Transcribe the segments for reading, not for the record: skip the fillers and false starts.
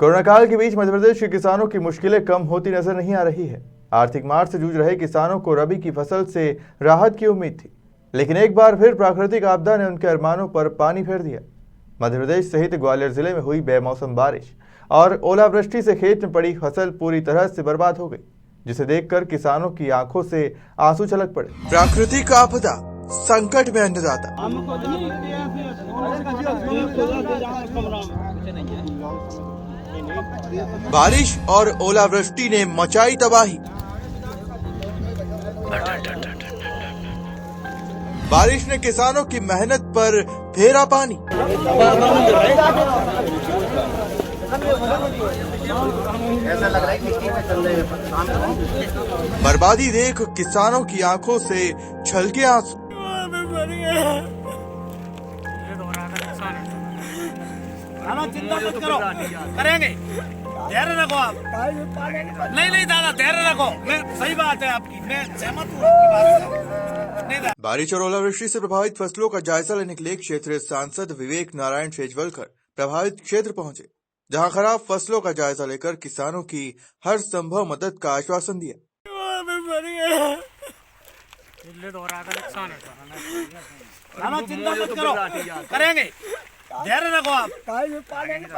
Corona काल के बीच मध्य प्रदेश के किसानों की मुश्किलें कम होती नजर नहीं आ रही है। आर्थिक मार से जूझ रहे किसानों को रबी की फसल से राहत की उम्मीद थी, लेकिन एक बार फिर प्राकृतिक आपदा ने उनके अरमानों पर पानी फेर दिया। मध्य प्रदेश सहित ग्वालियर जिले में हुई बेमौसम बारिश और ओलावृष्टि से खेत में पड़ी फसल पूरी तरह से बर्बाद हो गई, जिसे देखकर किसानों की आंखों से आंसू छलक पड़े। प्राकृतिक आपदा, संकट में अन्नदाता। बारिश और ओलावृष्टि ने मचाई तबाही। बारिश ने किसानों की मेहनत पर फेरा पानी। ऐसा लग रहा है कि में चल रहे हैं। बर्बादी देख किसानों की आंखों से छलके आंसू। चिंता मत करो, करेंगे, धैर्य रखो आप। नहीं दादा, धैर्य रखो। मैं सही बात है आपकी, मैं सहमत हूँ आपकी बात से। बारिश और ओलावृष्टि से प्रभावित फसलों का जायजा लेने के लिए क्षेत्रीय सांसद विवेक नारायण शेजवलकर प्रभावित क्षेत्र पहुंचे, जहां खराब फसलों का जायजा लेकर किसानों की हर संभव मदद का आश्वासन दिया। चिंता मत करो, करेंगे, धैर्य रखो आप।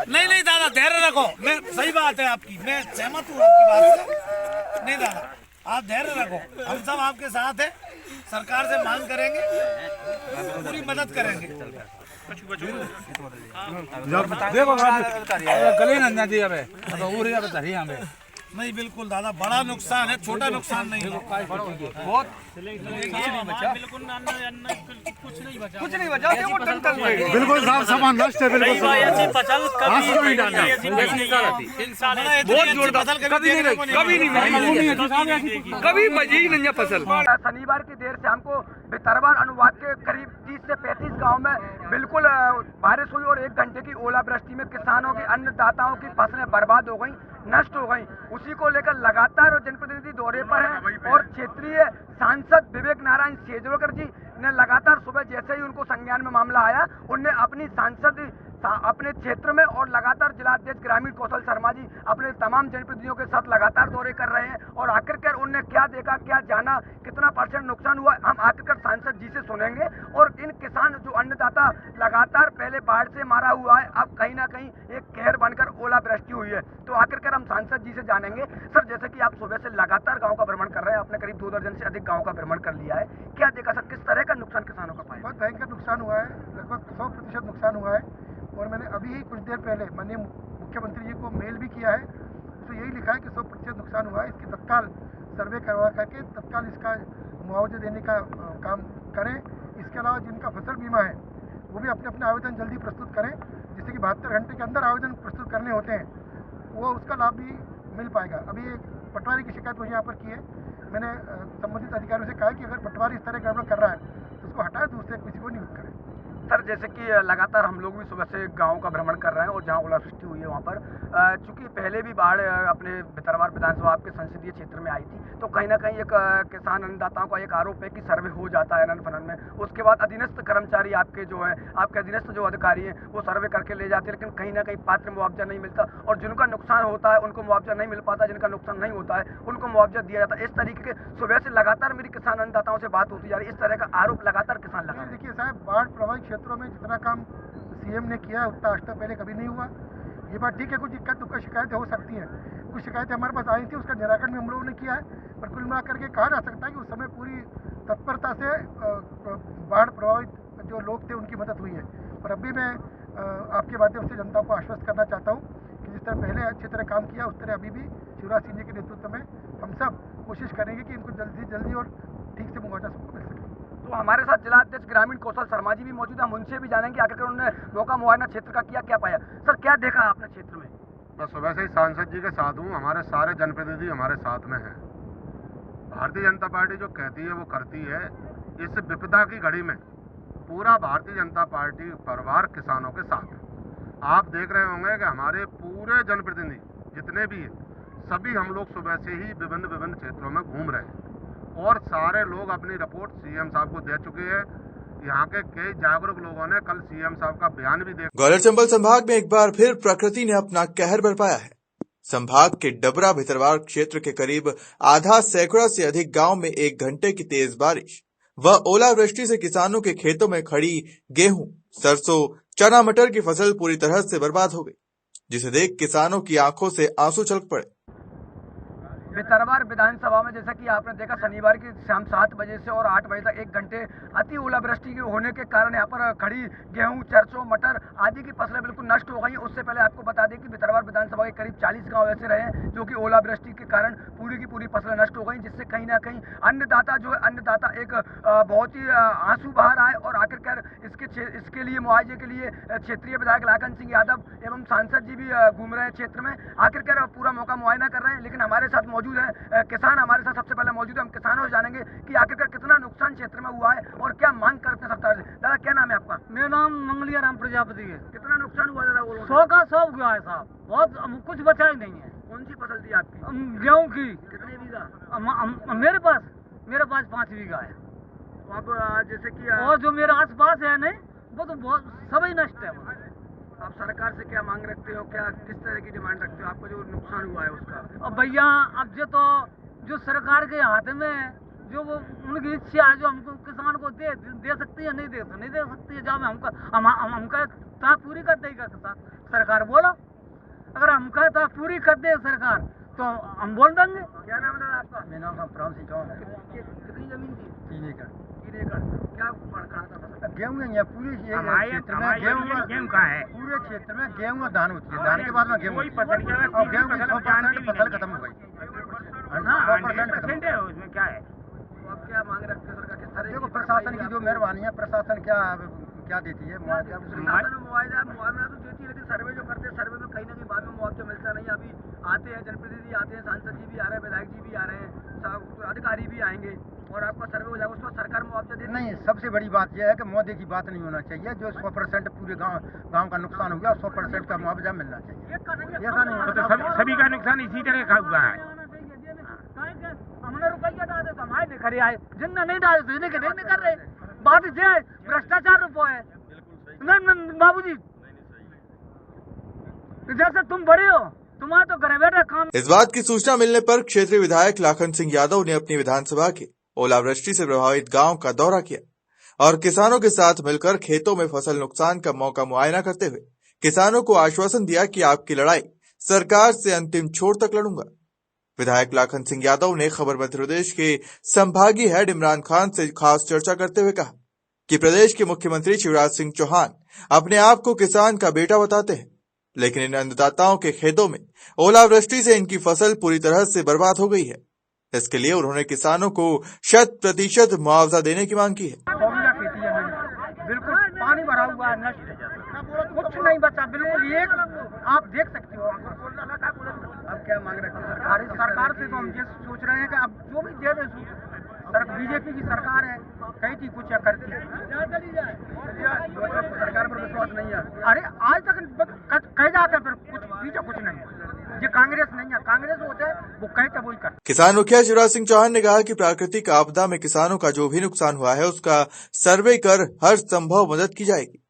नहीं दादा, धैर्य रखो। मैं सही बात है आपकी, मैं सहमत हूँ आपकी बात से। नहीं दादा, आप धैर्य रखो, हम सब आपके साथ हैं। सरकार से मांग करेंगे, पूरी मदद करेंगे। नहीं बिल्कुल दादा, बड़ा नुकसान है, छोटा नुकसान नहीं है। बहुत कुछ नहीं बचा, बिल्कुल साफ सामान नष्ट है। बिल्कुल फसल कभी बची ही नहीं फसल। शनिवार की देर से हमको भितरवान अनुवाद के करीब 30 से 35 गांव में बिल्कुल बारिश हुई और 1 घंटे की ओलावृष्टि में किसानों की, अन्नदाताओं की फसलें बर्बाद हो गई, नष्ट हो गई। उसी को लेकर लगातार जनप्रतिनिधि दौरे पर हैं और क्षेत्रीय सांसद विवेक नारायण शेजवलकर जी ने लगातार सुबह जैसे ही उनको संज्ञान में मामला आया, उनने अपनी सांसद अपने क्षेत्र में और लगातार जिलाध्यक्ष ग्रामीण कौशल शर्मा जी अपने तमाम जनप्रतिनिधियों के साथ लगातार दौरे कर रहे हैं। और आखिरकार उनने क्या देखा, क्या जाना, कितना % नुकसान हुआ, हम आखिरकार सांसद जी से सुनेंगे। और इन किसान जो अन्नदाता लगातार पहले बाढ़ से मारा हुआ है, अब कहीं ना कहीं एक कहर बनकर ओलावृष्टि हुई है, तो आखिरकार हम सांसद जी से जानेंगे। सर, जैसे कि आप सुबह से लगातार गाँव का भ्रमण कर रहे हैं, आपने करीब 2 दर्जन से अधिक गाँव का भ्रमण कर लिया है, क्या देखा सर, किस तरह का नुकसान किसानों का पाया? बहुत भयंकर नुकसान हुआ है, लगभग 100% नुकसान हुआ है। और मैंने अभी ही कुछ देर पहले माननीय मुख्यमंत्री जी को मेल भी किया है, तो यही लिखा है कि 100% नुकसान हुआ है। इसकी तत्काल सर्वे करवा करके तत्काल इसका मुआवजा देने का काम करें। इसके अलावा जिनका फसल बीमा है वो भी अपने अपने आवेदन जल्दी प्रस्तुत करें, जिससे कि 72 घंटे के अंदर आवेदन प्रस्तुत करने होते हैं, वो उसका लाभ भी मिल पाएगा। अभी एक पटवारी की शिकायत मुझे यहाँ पर की है, मैंने संबंधित अधिकारियों से कहा कि अगर पटवारी इस तरह गड़बड़ कर रहा है तो उसको हटाए, दूसरे किसी को नियुक्त करें। सर, जैसे कि लगातार हम लोग भी सुबह से गांव का भ्रमण कर रहे हैं और जहां ओलावृष्टि हुई है वहां पर चूंकि पहले भी बाढ़ अपने भितरवार विधानसभा आपके संसदीय क्षेत्र में आई थी, तो कहीं ना कहीं एक किसान अन्नदाताओं का एक आरोप है कि सर्वे हो जाता है अनंत फनन में, उसके बाद अधीनस्थ कर्मचारी आपके जो है, आपके अधीनस्थ जो अधिकारी हैं वो सर्वे करके ले जाते हैं, लेकिन कहीं ना कहीं पात्र मुआवजा नहीं मिलता और जिनका नुकसान होता है उनको मुआवजा नहीं मिल पाता, जिनका नुकसान नहीं होता है उनको मुआवजा दिया जाता है। इस तरीके के सुबह से लगातार मेरी किसान अन्नदाताओं से बात होती जा रही है, इस तरह का आरोप लगातार किसान लगा। देखिए साहब, बाढ़ प्रभावित क्षेत्रों में जितना काम सीएम ने किया है उतना आज तक पहले कभी नहीं हुआ। ये बात ठीक है, कुछ इक्का दुक्का शिकायतें हो सकती हैं, कुछ शिकायतें हमारे पास आई थी, उसका निराकरण भी हम लोगों ने किया है, पर कुल मिलाकर के कहा जा सकता है कि उस समय पूरी तत्परता से बाढ़ प्रभावित जो लोग थे उनकी मदद हुई है। और अभी मैं आपके माध्यम से जनता को आश्वस्त करना चाहता हूँ कि जिस तरह पहले अच्छी तरह काम किया, उस तरह अभी भी शिवराज सिंह जी के नेतृत्व में हम सब कोशिश करेंगे कि इनको जल्दी से जल्दी और ठीक से मुआवजा सबको मिल सके। तो हमारे साथ जिलाध्यक्ष ग्रामीण कौशल शर्मा जी भी मौजूद है, हम उनसे भी जानेंगे आखिरकार उन्होंने मौका मुआयना क्षेत्र का किया, क्या पाया। सर, क्या देखा आपने क्षेत्र में? मैं सुबह से ही सांसद जी के साथ हूँ, हमारे सारे जनप्रतिनिधि हमारे साथ में हैं। भारतीय जनता पार्टी जो कहती है वो करती है। इस विपदा की घड़ी में पूरा भारतीय जनता पार्टी परिवार किसानों के साथ है। आप देख रहे होंगे कि हमारे पूरे जनप्रतिनिधि जितने भी हैं, सभी हम लोग सुबह से ही विभिन्न क्षेत्रों में घूम रहे हैं और सारे लोग अपनी रिपोर्ट सीएम साहब को दे चुके हैं। यहाँ के कई जागरूक लोगों ने कल सीएम साहब का बयान भी देखा। ग्वालियर चंबल संभाग में एक बार फिर प्रकृति ने अपना कहर बरपाया है। संभाग के डबरा भितरवार क्षेत्र के करीब आधा सैकड़ा से अधिक गांव में 1 घंटे की तेज बारिश व ओलावृष्टि से किसानों के खेतों में खड़ी गेहूं, सरसों, चना मटर की फसल पूरी तरह से बर्बाद हो गई, जिसे देख किसानों की आंखों से आंसू छलक पड़े। भितरवार विधानसभा में जैसा कि आपने देखा, शनिवार की शाम 7 बजे से और 8 बजे तक 1 घंटे अति ओलावृष्टि होने के कारण यहाँ पर खड़ी गेहूं, सरसों, मटर आदि की फसलें बिल्कुल नष्ट हो गई। उससे पहले आपको बता दें कि भितरवार विधानसभा के करीब 40 गांव ऐसे रहे हैं जो कि ओलावृष्टि के कारण पूरी की पूरी फसलें नष्ट हो गई, जिससे कहीं ना कहीं अन्नदाता एक बहुत ही आंसू बहा रहा है। और आखिरकार इसके लिए मुआवजे के लिए क्षेत्रीय विधायक लाखन सिंह यादव एवं सांसद जी भी घूम रहे हैं क्षेत्र में, आखिरकार पूरा मौका मुआयना कर रहे हैं। लेकिन हमारे साथ मौजूद है किसान, हमारे साथ सबसे पहले मौजूद है। हम किसानों से जानेंगे कि आखिरकार कितना नुकसान क्षेत्र में हुआ है और क्या मांग करते हैं सरकार से। दादा क्या नाम है आपका? मेरा नाम मंगलिया राम प्रजापति है। कितना नुकसान हुआ दादा? 100 का 100 हुआ है साहब, बहुत कुछ बचा ही नहीं है। कौन सी फसल थी आपकी? गेहूँ की। कितने बीघा? मेरे पास 5 बीघा है। अब जैसे कि और जो मेरे आस पास है नहीं, वो तो बहुत सभी नष्ट है। आप सरकार से क्या मांग रखते हो, क्या किस तरह की डिमांड रखते हो? आपको जो नुकसान हुआ है उसका। अब भैया अब जो सरकार के हाथ में जो वो उनकी इच्छा है, जो हमको किसान को दे सकती है, नहीं दे सकती है। जब हमका पूरी कर देगा सरकार, बोलो। अगर हमका पूरी कर दे सरकार तो हम बोल देंगे। क्या नाम है आपका? मेरा नाम राम सिंह चौहान है। कितनी जमीन थी? 3 एकड़। 3 एकड़। क्या खड़ा था फसल? गेहूँ है पूरे क्षेत्र में गेहूँ का है। पूरे क्षेत्र में गेहूँ और धान होती है, धान के बाद में गेहूँ और गेहूँ की 100% फसल खत्म हो गई। 100% है उसमें क्या है। तो आप क्या मांग रखते हो सरकार? किस तरह? देखो प्रशासन की जो मेहरबानी है, प्रशासन क्या देती है मुआवजा तो देती है, लेकिन सर्वे जो करते हैं, सर्वे में कहीं ना कहीं बाद में मुआवजा मिलता नहीं। अभी आते हैं जनप्रतिनिधि, आते हैं सांसद जी भी आ रहे हैं, विधायक जी भी आ रहे हैं, अधिकारी भी आएंगे और आपका सर्वे हो जाएगा, उसको सरकार मुआवजा देती नहीं। सबसे बड़ी बात यह है कि मुआवजे की बात नहीं होना चाहिए। जो 100% पूरे गांव का नुकसान हो गया, 100% का मुआवजा मिलना चाहिए। ऐसा नहीं होना। सभी का नुकसान इसी तरह का हुआ है। हमने रुपया डाले तो हमारे नहीं खड़े आए, जिनने नहीं डाले तो इन्हें नहीं कर रहे। बात ये है, भ्रष्टाचार रुपये है। नहीं बाबूजी, जैसे तुम बड़े हो, तुम्हारा तो घर बैठे काम। इस बात की सूचना मिलने पर क्षेत्रीय विधायक लाखन सिंह यादव ने अपनी विधानसभा के ओलावृष्टि से प्रभावित गांव का दौरा किया और किसानों के साथ मिलकर खेतों में फसल नुकसान का मौका मुआयना करते हुए किसानों को आश्वासन दिया कि आपकी लड़ाई सरकार से अंतिम छोर तक लड़ूंगा। विधायक लाखन सिंह यादव ने खबर मध्य प्रदेश के संभागीय हेड इमरान खान से खास चर्चा करते हुए कहा कि प्रदेश के मुख्यमंत्री शिवराज सिंह चौहान अपने आप को किसान का बेटा बताते हैं, लेकिन इन अन्नदाताओं के खेतों में ओलावृष्टि से इनकी फसल पूरी तरह से बर्बाद हो गई है। इसके लिए उन्होंने किसानों को 100% मुआवजा देने की मांग की है। खेती है बिल्कुल पानी भरा हुआ है, नष्ट है, कुछ नहीं बचा, बिल्कुल एक आप देख सकते हो। अब क्या मांग रखते हैं सरकार से? तो हम ये सोच रहे हैं कि अब जो भी दे दे, बीजेपी की सरकार है, कही थी कुछ या करती है। सरकार पर विश्वास नहीं है। अरे आज तक कह जाते हैं, फिर कुछ पीछे कुछ नहीं है। ये कांग्रेस नहीं है, कांग्रेस होते हैं वो कहते वही कर। किसान मुखिया शिवराज सिंह चौहान ने कहा कि प्राकृतिक आपदा में किसानों का जो भी नुकसान हुआ है उसका सर्वे कर हर संभव मदद की जाएगी।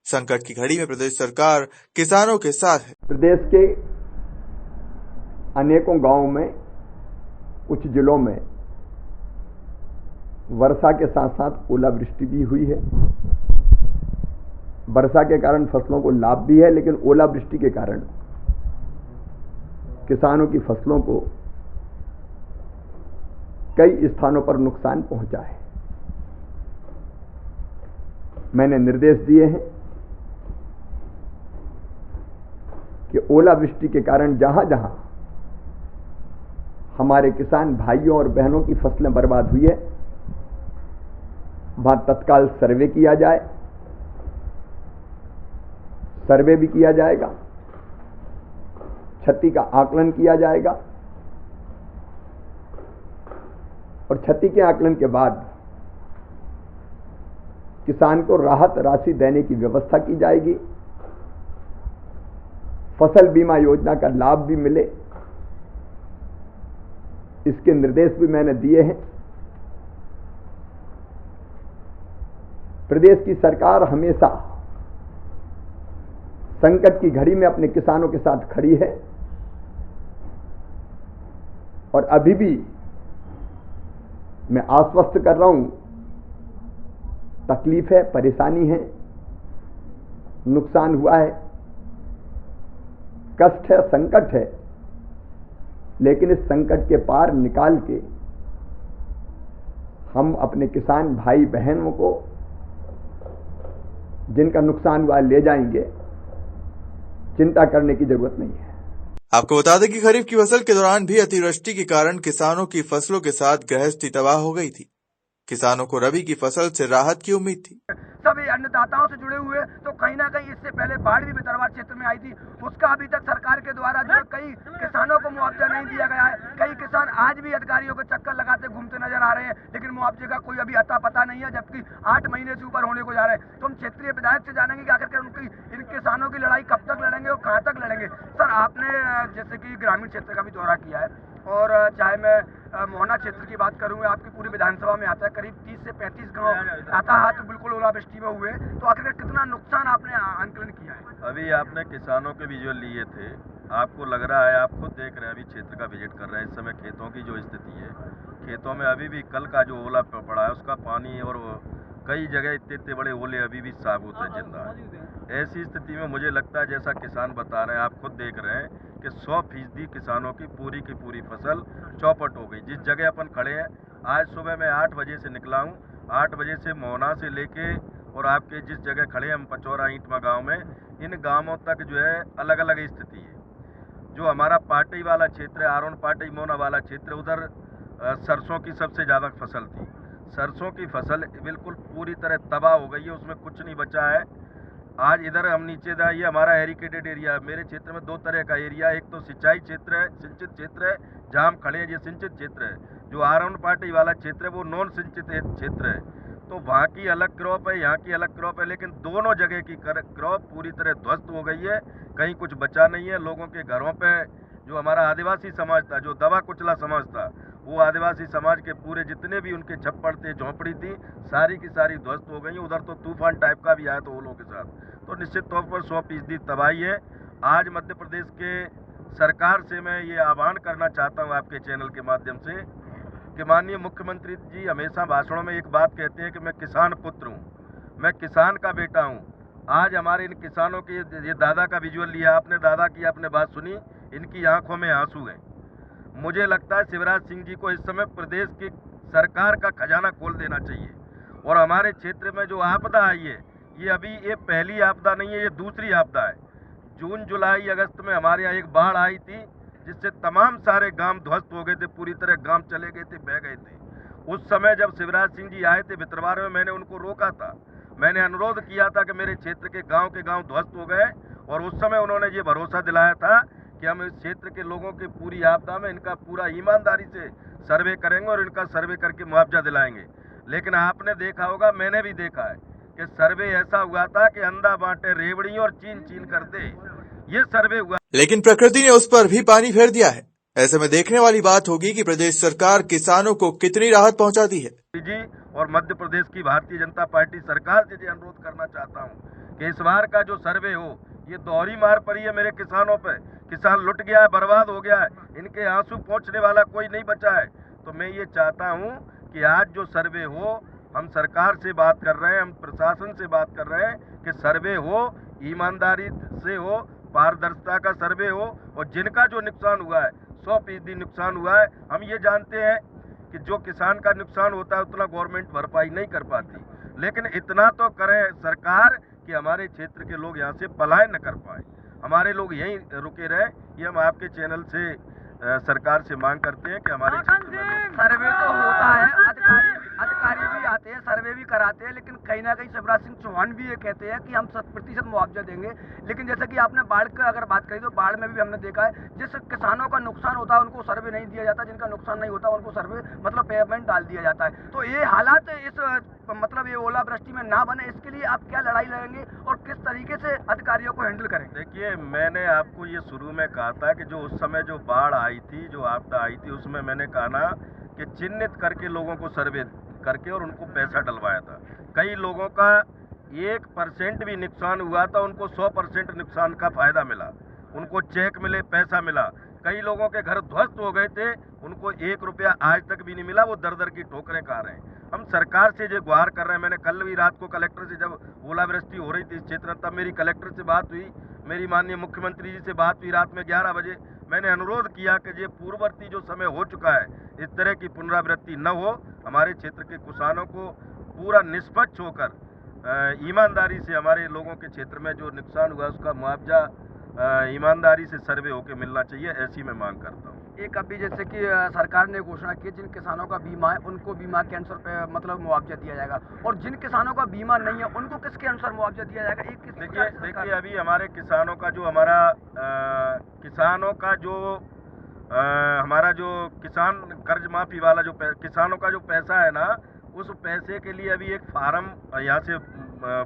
संकट की घड़ी में प्रदेश सरकार किसानों के साथ है। प्रदेश के अनेकों गांवों में, कुछ जिलों में वर्षा के साथ साथ ओलावृष्टि भी हुई है। वर्षा के कारण फसलों को लाभ भी है, लेकिन ओलावृष्टि के कारण किसानों की फसलों को कई स्थानों पर नुकसान पहुंचा है। मैंने निर्देश दिए हैं कि ओलावृष्टि के कारण जहां जहां हमारे किसान भाइयों और बहनों की फसलें बर्बाद हुई है, वहां तत्काल सर्वे किया जाए। सर्वे भी किया जाएगा, क्षति का आकलन किया जाएगा और क्षति के आकलन के बाद किसान को राहत राशि देने की व्यवस्था की जाएगी। फसल बीमा योजना का लाभ भी मिले, इसके निर्देश भी मैंने दिए हैं। प्रदेश की सरकार हमेशा संकट की घड़ी में अपने किसानों के साथ खड़ी है और अभी भी मैं आश्वस्त कर रहा हूं, तकलीफ है, परेशानी है, नुकसान हुआ है, कष्ट है, संकट है, लेकिन इस संकट के पार निकाल के हम अपने किसान भाई बहनों को जिनका नुकसान हुआ ले जाएंगे, चिंता करने की जरूरत नहीं है। आपको बता दें कि खरीफ की फसल के दौरान भी अतिवृष्टि के कारण किसानों की फसलों के साथ गृहस्थी तबाह हो गई थी। किसानों को रबी की फसल से राहत की उम्मीद थी। सभी अन्नदाताओं से जुड़े हुए, तो कहीं ना कहीं इससे पहले बाढ़ भी भितरवार क्षेत्र में आई थी, उसका अभी तक सरकार के द्वारा जो कई किसानों को मुआवजा नहीं दिया गया है। कई किसान आज भी अधिकारियों के चक्कर लगाते घूमते नजर आ रहे हैं, लेकिन मुआवजे का कोई अभी अता पता नहीं है, जबकि 8 महीने से ऊपर होने को जा रहे हैं। तो हम क्षेत्रीय विधायक से जानेंगे कि आखिर उनकी इन किसानों की लड़ाई कब तक लड़ेंगे और कहाँ तक लड़ेंगे। सर, आपने जैसे कि ग्रामीण क्षेत्र का भी दौरा किया है, और चाहे मैं मोहना क्षेत्र की बात करूँ, आपकी पूरी विधानसभा में आता है, करीब 30 से 35 गांव हाथ बिल्कुल ओलावृष्टि में हुए, तो आखिर कितना नुकसान आपने आंकलन किया है? अभी आपने किसानों के विजुअल लिए थे, आपको लग रहा है, आप खुद देख रहे हैं, अभी क्षेत्र का विजिट कर रहे हैं। इस समय खेतों की जो स्थिति है, खेतों में अभी भी कल का जो ओला पड़ा है उसका पानी, और कई जगह इतने बड़े ओले अभी भी साबुत है, जिंदा है। ऐसी स्थिति में मुझे लगता है, जैसा किसान बता रहे हैं, आप खुद देख रहे हैं कि 100% किसानों की पूरी फसल चौपट हो गई। जिस जगह अपन खड़े हैं, आज सुबह मैं 8 बजे से निकला हूँ, 8 बजे से मोहना से लेके और आपके जिस जगह खड़े हैं हम पचौरा ईंटमा गांव में, इन गांवों तक जो है अलग अलग स्थिति है। जो हमारा पाटई वाला क्षेत्र है, आरोन पाटई मोना वाला क्षेत्र, उधर सरसों की सबसे ज़्यादा फसल थी। सरसों की फसल बिल्कुल पूरी तरह तबाह हो गई है, उसमें कुछ नहीं बचा है। आज इधर हम नीचे ये हमारा एरिकेटेड एरिया है। मेरे क्षेत्र में 2 तरह का एरिया है, एक तो सिंचाई क्षेत्र है, सिंचित क्षेत्र है, जहाँ हम खड़े हैं ये सिंचित क्षेत्र है। जो आरोन पाटई वाला क्षेत्र है वो नॉन सिंचित क्षेत्र है। तो वहाँ की अलग क्रॉप है, यहाँ की अलग क्रॉप है, लेकिन दोनों जगह की क्रॉप पूरी तरह ध्वस्त हो गई है, कहीं कुछ बचा नहीं है। लोगों के घरों पे जो हमारा आदिवासी समाज था, जो दबा कुचला समाज था, वो आदिवासी समाज के पूरे जितने भी उनके छप्पड़ थे, झोंपड़ी थी, सारी की सारी ध्वस्त हो गई। उधर तो तूफान टाइप का भी आया तो ओलों के साथ, तो निश्चित तौर पर 100% तबाही है। आज मध्य प्रदेश के सरकार से मैं ये आह्वान करना चाहता हूँ आपके चैनल के माध्यम से कि माननीय मुख्यमंत्री जी हमेशा भाषणों में एक बात कहते हैं कि मैं किसान पुत्र हूँ, मैं किसान का बेटा हूँ। आज हमारे इन किसानों की, ये दादा का विजुअल लिया आपने, दादा की आपने बात सुनी, इनकी आंखों में आंसू हैं। मुझे लगता है शिवराज सिंह जी को इस समय प्रदेश की सरकार का खजाना खोल देना चाहिए। और हमारे क्षेत्र में जो आपदा आई है, ये अभी ये पहली आपदा नहीं है, ये दूसरी आपदा है। जून जुलाई अगस्त में हमारे यहाँ एक बाढ़ आई थी, जिससे तमाम सारे गांव ध्वस्त हो गए थे, पूरी तरह गांव चले गए थे, बह गए थे। उस समय जब शिवराज सिंह जी आए थे भितरवार में, मैंने उनको रोका था, मैंने अनुरोध किया था कि मेरे क्षेत्र के गांव ध्वस्त हो गए, और उस समय उन्होंने ये भरोसा दिलाया था कि हम इस क्षेत्र के लोगों की पूरी आपदा में इनका पूरा ईमानदारी से सर्वे करेंगे और इनका सर्वे करके मुआवजा दिलाएंगे। लेकिन आपने देखा होगा, मैंने भी देखा है कि सर्वे ऐसा हुआ था कि अंधा बांटे रेवड़ी और चीन चीन करते, ये सर्वे हुआ। लेकिन प्रकृति ने उस पर भी पानी फेर दिया है। ऐसे में देखने वाली बात होगी कि प्रदेश सरकार किसानों को कितनी राहत पहुंचाती है। जी, और मध्य प्रदेश की भारतीय जनता पार्टी सरकार से अनुरोध करना चाहता हूं कि इस बार का जो सर्वे हो, ये दोहरी मार पड़ी है मेरे किसानों पे। किसान लुट गया है, बर्बाद हो गया है, इनके आंसू पोंछने वाला कोई नहीं बचा है। तो मैं ये चाहता हूं कि आज जो सर्वे हो, हम सरकार से बात कर रहे हैं, हम प्रशासन से बात कर रहे हैं कि सर्वे हो, ईमानदारी से हो, पारदर्शिता का सर्वे हो, और जिनका जो नुकसान हुआ है, 100% नुकसान हुआ है। हम ये जानते हैं कि जो किसान का नुकसान होता है उतना गवर्नमेंट भरपाई नहीं कर पाती, लेकिन इतना तो करे सरकार कि हमारे क्षेत्र के लोग यहाँ से पलायन न कर पाए, हमारे लोग यहीं रुके रहे। ये हम आपके चैनल से सरकार से मांग करते हैं कि हमारे सर्वे तो होता है, अधिकारी भी आते हैं, सर्वे भी कराते हैं, लेकिन कहीं ना कहीं शिवराज सिंह चौहान भी ये कहते हैं कि हम 100% मुआवजा देंगे। लेकिन जैसे कि आपने बाढ़ का अगर बात करी, तो बाढ़ में भी हमने देखा है, जिस किसानों का नुकसान होता है उनको सर्वे नहीं दिया जाता, जिनका नुकसान नहीं होता उनको सर्वे मतलब पेमेंट डाल दिया जाता है। तो ये हालात इस मतलब ये ओलावृष्टि में ना बने, इसके लिए आप क्या लड़ाई लड़ेंगे और किस तरीके से अधिकारियों को हैंडल करेंगे? देखिए, मैंने आपको ये शुरू में कहा था कि जो उस समय जो बाढ़ आई थी, जो आपदा आई थी, उसमें मैंने कहा ना कि चिन्हित करके लोगों को सर्वे करके और उनको पैसा डलवाया था। कई लोगों का 1% भी नुकसान हुआ था, उनको 100% नुकसान का फायदा मिला, उनको चेक मिले, पैसा मिला। कई लोगों के घर ध्वस्त हो गए थे, उनको 1 रुपया आज तक भी नहीं मिला, वो दर दर की ठोकरें खा रहे हैं। हम सरकार से जो गुहार कर रहे हैं, मैंने कल भी रात को कलेक्टर से, जब ओलावृष्टि हो रही थी इस क्षेत्र में, तब मेरी कलेक्टर से बात हुई, मेरी माननीय मुख्यमंत्री जी से बात हुई रात में 11 बजे। मैंने अनुरोध किया कि ये पूर्ववर्ती जो समय हो चुका है, इस तरह की पुनरावृत्ति न हो। हमारे क्षेत्र के किसानों को पूरा निष्पक्ष होकर ईमानदारी से हमारे लोगों के क्षेत्र में जो नुकसान हुआ उसका मुआवजा ईमानदारी से सर्वे होकर मिलना चाहिए, ऐसी मैं मांग करता हूँ। एक अभी जैसे कि सरकार ने घोषणा की, जिन किसानों का बीमा है उनको बीमा के अनुसार मतलब मुआवजा दिया जाएगा, और जिन किसानों का बीमा नहीं है उनको किसके अनुसार मुआवजा दिया जाएगा? देखिए अभी हमारे किसानों का जो हमारा जो किसान कर्ज माफी वाला जो किसानों का जो पैसा है ना, उस पैसे के लिए अभी एक फार्म यहाँ से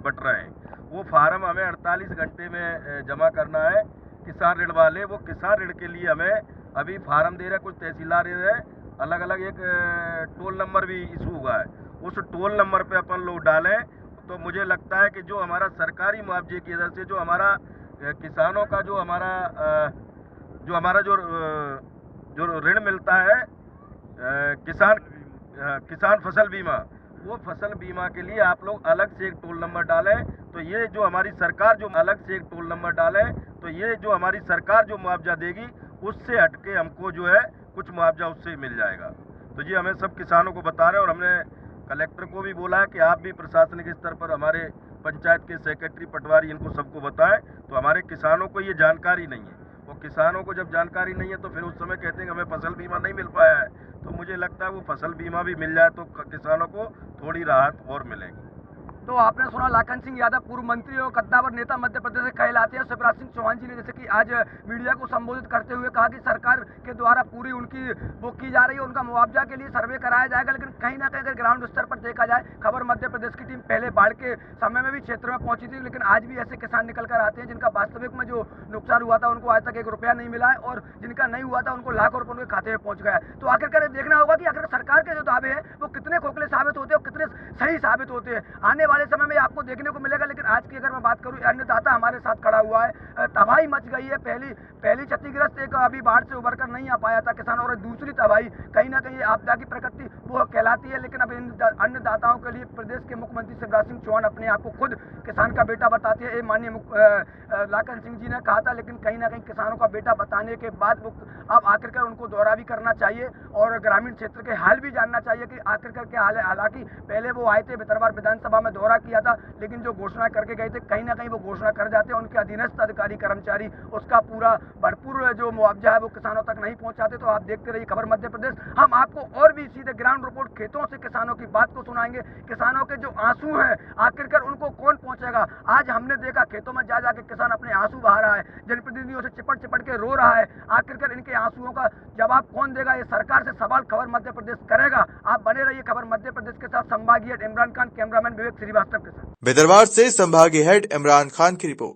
बट रहे हैं। वो फार्म हमें 48 घंटे में जमा करना है। किसान ऋण वाले, वो किसान ऋण के लिए हमें अभी फार्म दे रहे हैं, कुछ तहसीलदार दे रहे हैं, अलग अलग एक टोल नंबर भी इशू हुआ है। उस टोल नंबर पे अपन लोग डालें तो मुझे लगता है कि जो हमारा सरकारी मुआवजे की वजह से जो हमारा किसानों का जो हमारा जो ऋण मिलता है किसान फसल बीमा, वो फसल बीमा के लिए आप लोग अलग से एक टोल नंबर डालें, तो ये जो हमारी सरकार जो अलग से एक टोल नंबर डालें, तो ये जो हमारी सरकार जो मुआवजा देगी उससे हटके हमको जो है कुछ मुआवजा उससे मिल जाएगा। तो ये हमें सब किसानों को बता रहे हैं, और हमने कलेक्टर को भी बोला है कि आप भी प्रशासनिक स्तर पर हमारे पंचायत के सेक्रेटरी पटवारी इनको सबको बताएं। तो हमारे किसानों को ये जानकारी नहीं है, वो किसानों को जब जानकारी नहीं है तो फिर उस समय कहते हैं कि हमें फसल बीमा नहीं मिल पाया है। तो मुझे लगता है वो फसल बीमा भी मिल जाए तो किसानों को थोड़ी राहत और मिलेगी। तो आपने सुना लाखन सिंह यादव पूर्व मंत्री और कद्दावर नेता मध्य प्रदेश से कहलाते हैं शिवराज सिंह चौहान जी ने जैसे कि आज मीडिया को संबोधित करते हुए कहा कि सरकार के द्वारा पूरी उनकी वो की जा रही है, उनका मुआवजा के लिए सर्वे कराया जाएगा। लेकिन कहीं ना कहीं अगर ग्राउंड स्तर पर देखा जाए, खबर मध्य प्रदेश की टीम पहले बाढ़ के समय में भी क्षेत्र में पहुंची थी, लेकिन आज भी ऐसे किसान निकल कर आते हैं जिनका वास्तविक में जो नुकसान हुआ था उनको आज तक 1 रुपया नहीं मिला है, और जिनका नहीं हुआ था उनको लाखों रुपये उनके खाते में पहुंच गया है। तो आखिरकार देखना होगा कि अगर सरकार के जो दावे हैं वो कितने खोखले साबित होते हैं और कितने सही साबित होते हैं, आने वाले समय में आपको देखने को मिलेगा। लेकिन आज की अगर मैं बात करूं, अन्नदाता हमारे साथ खड़ा हुआ है, तबाही मच गई है। पहली क्षतिग्रस्त एक अभी बाढ़ से उभर कर नहीं आ पाया था किसान, और दूसरी तबाही कहीं ना कहीं आपदा की प्रकृति वो कहलाती है। लेकिन अब अन्नदाताओं के लिए प्रदेश के मुख्यमंत्री शिवराज सिंह चौहान अपने आप को खुद किसान का बेटा बताते हैं, माननीय लाखन सिंह जी ने कहा था। लेकिन कहीं ना कहीं किसानों का बेटा बताने के बाद वो अब आखिरकार उनको दौरा भी करना चाहिए और ग्रामीण क्षेत्र के हाल भी जानना चाहिए कि आखिरकार क्या हाल है। हालांकि पहले वो आए थे, भितरवार विधानसभा में दौरा किया था, लेकिन जो घोषणा करके गए थे कहीं ना कहीं वो घोषणा कर जाते हैं, उनके अधीनस्थ अधिकारी कर्मचारी उसका पूरा भरपूर जो मुआवजा है वो किसानों तक नहीं पहुंचाते। तो आप देखते रहिए खबर मध्य प्रदेश। हम आपको और भी सीधे ग्राउंड रिपोर्ट खेतों से किसानों की बात को सुनाएंगे। किसानों के जो आंसू हैं आखिरकार उनको कौन पहुंचेगा। आज हमने देखा खेतों में जा जाके किसान अपने आंसू बहा रहा है, जनप्रतिनिधियों से चिपट के रो रहा है। आखिरकार इनके आंसुओं का जवाब कौन देगा, ये सरकार से सवाल खबर मध्य प्रदेश करेगा। आप बने रहिए खबर मध्य प्रदेश के साथ। संभागीय हेड इमरान खान, कैमरामैन विवेक श्रीवास्तव के साथ। भितरवार से संभागीय हेड इमरान खान की रिपोर्ट।